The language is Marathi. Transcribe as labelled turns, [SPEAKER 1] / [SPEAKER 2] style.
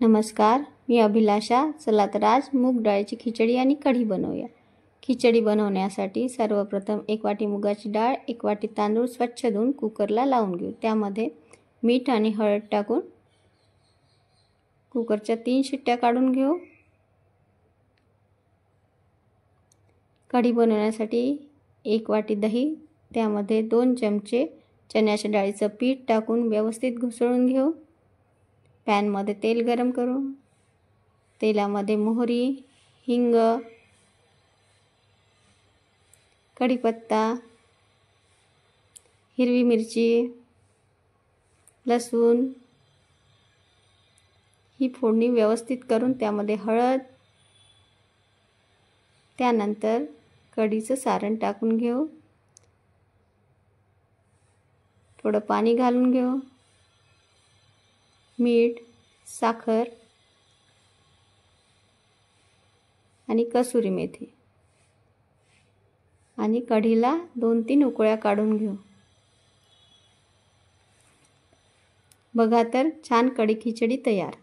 [SPEAKER 1] नमस्कार, मी अभिलाषा. चला तर आज मूग डाळीची खिचडी आणि कढी बनवूया. खिचडी बनवण्यासाठी सर्वप्रथम 1 वाटी मुगाची डाळ, 1 वाटी तांदूळ स्वच्छ धुवून कुकरला लावून घेऊ. त्यामध्ये मीठ आणि हळद टाकून कुकरच्या 3 शिट्ट्या काढून घेऊ. कढी बनवण्यासाठी 1 वाटी दही, त्यामध्ये 2 चमचे चण्याच्या डाळीचं पीठ टाकून व्यवस्थित घुसळून घेऊ. पॅनमध्ये तेल गरम करू. तेलामध्ये मोहरी, हिंग, कढीपत्ता, हिरवी मिरची, लसूण ही फोडणी व्यवस्थित करून त्यामध्ये हळद, त्यानंतर कढीचं सारण टाकून घेऊ. थोडं पाणी घालून घेऊ. मीठ, साखर आणि कसुरी मेथी आणि कढीला 2-3 उकळ्या काढून घेऊ. बघा तर छान कढी खिचडी तयार.